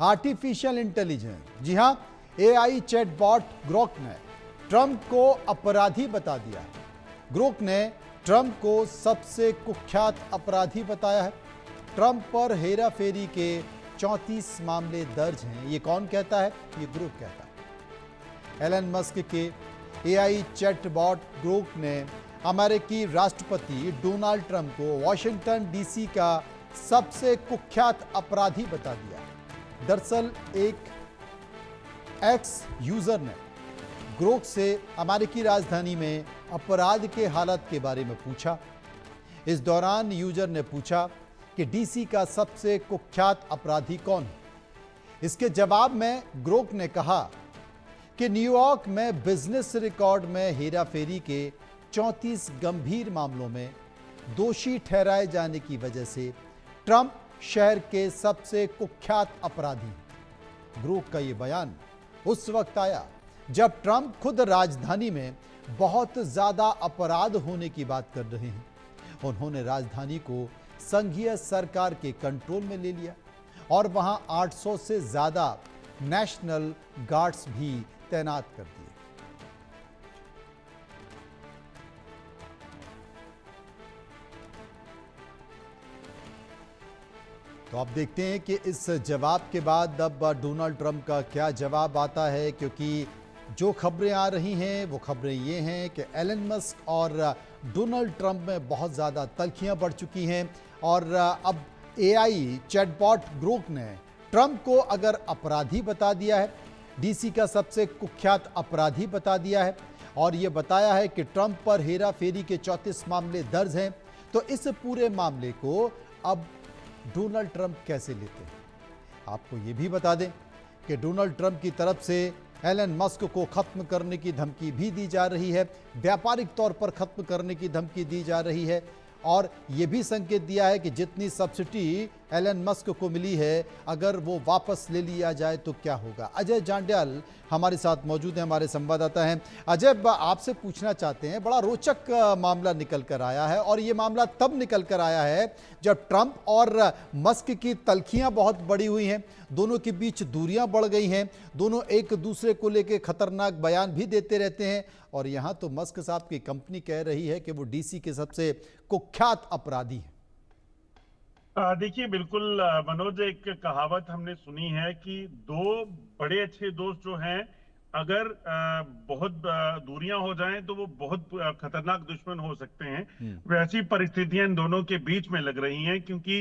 Artificial intelligence, जी हां, AI chatbot Grok ने Trump को अपराधी बता दिया है। ग्रोक ने ट्रंप को सबसे कुख्यात अपराधी बताया है। ट्रंप पर हेराफेरी के 34 मामले दर्ज हैं। ये कौन कहता है? ये ग्रोक कहता है। एलन मस्क के एआई चैटबॉट ग्रोक ने अमेरिकी राष्ट्रपति डोनाल्ड ट्रंप को वॉशिंगटन डीसी का सबसे कुख्यात अपराधी बता दिया। दरअसल एक एक्स यूजर ने ग्रोक से अमेरिकी राजधानी में अपराध के हालत के बारे में पूछा। इस दौरान यूजर ने पूछा कि डीसी का सबसे कुख्यात अपराधी कौन है। इसके जवाब में ग्रोक ने कहा कि न्यूयॉर्क में बिजनेस रिकॉर्ड में हेराफेरी के 34 गंभीर मामलों में दोषी ठहराए जाने की वजह से ट्रंप शहर के सबसे कुख्यात अपराधी हैं। ग्रोक का यह बयान उस वक्त आया जब ट्रंप खुद राजधानी में बहुत ज्यादा अपराध होने की बात कर रहे हैं। उन्होंने राजधानी को संघीय सरकार के कंट्रोल में ले लिया और वहां 800 से ज्यादा नेशनल गार्ड्स भी तैनात कर दिए। तो आप देखते हैं कि इस जवाब के बाद अब डोनाल्ड ट्रंप का क्या जवाब आता है, क्योंकि जो खबरें आ रही हैं वो खबरें ये हैं कि एलन मस्क और डोनाल्ड ट्रंप में बहुत ज़्यादा तल्खियां बढ़ चुकी हैं और अब एआई चैटबॉट ग्रोक ने ट्रंप को अगर अपराधी बता दिया है, डीसी का सबसे कुख्यात अपराधी बता दिया है और ये बताया है कि ट्रंप पर हेराफेरी के 34 मामले दर्ज हैं, तो इस पूरे मामले को अब डोनाल्ड ट्रंप कैसे लेते हैं। आपको यह भी बता दें कि डोनाल्ड ट्रंप की तरफ से एलन मस्क को खत्म करने की धमकी भी दी जा रही है, व्यापारिक तौर पर खत्म करने की धमकी दी जा रही है और यह भी संकेत दिया है कि जितनी सब्सिडी एलन मस्क को मिली है अगर वो वापस ले लिया जाए तो क्या होगा। अजय जांड्याल हमारे साथ मौजूद हैं, हमारे संवाददाता हैं। अजय, आपसे पूछना चाहते हैं, बड़ा रोचक मामला निकल कर आया है और ये मामला तब निकल कर आया है जब ट्रंप और मस्क की तल्खियां बहुत बड़ी हुई हैं, दोनों के बीच दूरियां बढ़ गई हैं, दोनों एक दूसरे को लेकर खतरनाक बयान भी देते रहते हैं और यहां तो मस्क साहब की कंपनी कह रही है कि वो डीसी के सबसे कुख्यात अपराधी हैं। देखिए, बिल्कुल मनोज, एक कहावत हमने सुनी है कि दो बड़े अच्छे दोस्त जो हैं, अगर बहुत दूरियां हो जाएं तो वो बहुत खतरनाक दुश्मन हो सकते हैं। वैसी परिस्थितियां इन दोनों के बीच में लग रही हैं क्योंकि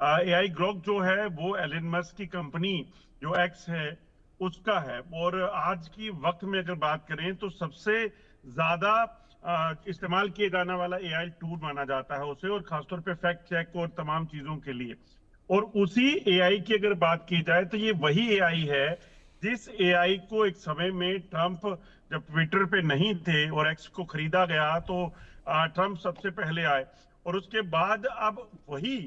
एआई ग्रोक जो है वो एलन मस्क की कंपनी जो एक्स है उसका है और आज की वक्त में अगर बात करें तो सबसे ज्यादा इस्तेमाल किए जाने वाला एआई टूल माना जाता है उसे, और खासतौर पे फैक्ट चेक और तमाम चीजों के लिए। और उसी एआई की अगर बात की जाए तो ये वही एआई है जिस एआई को एक समय में ट्रंप जब ट्विटर पे नहीं थे और एक्स को खरीदा गया तो ट्रंप सबसे पहले आए और उसके बाद अब वही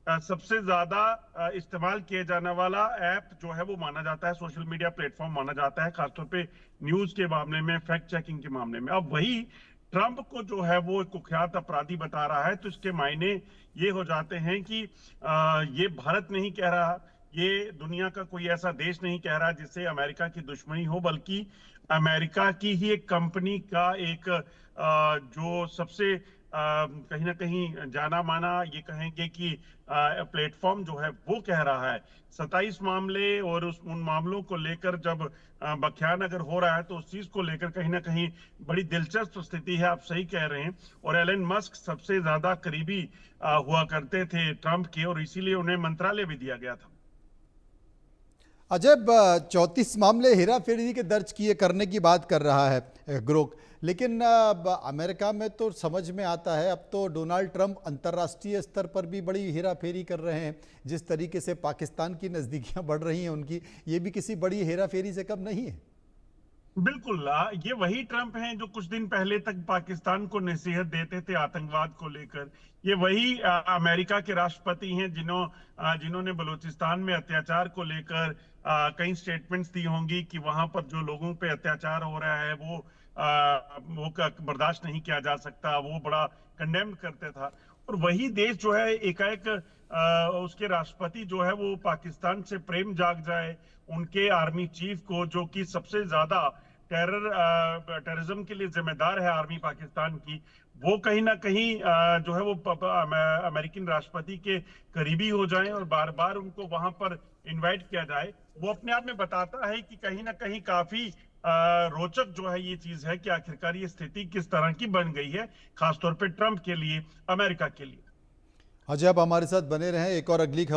सबसे ज्यादा इस्तेमाल किए जाने वाला ऐप जो है वो माना जाता है, सोशल मीडिया प्लेटफॉर्म माना जाता है, खासतौर पे न्यूज के मामले में, फैक्ट चेकिंग के मामले में। अब वही ट्रंप को जो है वो एक कुख्यात अपराधी बता रहा है, तो इसके मायने ये हो जाते हैं कि ये भारत नहीं कह रहा, ये दुनिया का कोई ऐसा देश नहीं कह रहा जिससे अमेरिका की दुश्मनी हो, बल्कि अमेरिका की ही एक कंपनी का एक जो सबसे कहीं ना कहीं जाना माना, ये कहेंगे कि प्लेटफॉर्म जो है वो कह रहा है। 27 मामले और उन मामलों को लेकर जब बख्यान अगर हो रहा है तो उस चीज को लेकर कहीं ना कहीं बड़ी दिलचस्प स्थिति है। आप सही कह रहे हैं। और एलन मस्क सबसे ज्यादा करीबी हुआ करते थे ट्रंप के और इसीलिए उन्हें मंत्रालय भी दिया गया था। अजय, 34 मामले हेराफेरी के दर्ज किए करने की बात कर रहा है ग्रोक, लेकिन अमेरिका में तो समझ में आता है अब तो डोनाल्ड ट्रंप अंतर्राष्ट्रीय स्तर पर भी बड़ी हेराफेरी कर रहे हैं। जिस तरीके से पाकिस्तान की नजदीकियां बढ़ रही हैं उनकी, ये भी किसी बड़ी हेराफेरी से कम नहीं है। बिल्कुल, ये वही ट्रंप हैं जो कुछ दिन पहले तक पाकिस्तान को नसीहत देते थे आतंकवाद को लेकर। ये वही अमेरिका के राष्ट्रपति हैं जिन्होंने बलूचिस्तान में अत्याचार को लेकर कई स्टेटमेंट्स दी होंगी कि वहां पर जो लोगों पे अत्याचार हो रहा है वो बर्दाश्त नहीं किया जा सकता, वो बड़ा कंडेम करते था। और वही देश जो है एकाएक उसके राष्ट्रपति जो है वो पाकिस्तान से प्रेम जाग जाए, उनके आर्मी चीफ को, जो कि सबसे ज्यादा टेररिज्म के लिए जिम्मेदार है आर्मी पाकिस्तान की, वो कहीं ना कहीं जो है वो अमेरिकन राष्ट्रपति के करीबी हो जाएं और बार बार उनको वहां पर इनवाइट किया जाए, वो अपने आप में बताता है कि कहीं ना कहीं काफी रोचक जो है ये चीज है कि आखिरकार ये स्थिति किस तरह की बन गई है, खासतौर पे ट्रंप के लिए, अमेरिका के लिए। अजय, आप हमारे साथ बने रहें। एक और अगली खबर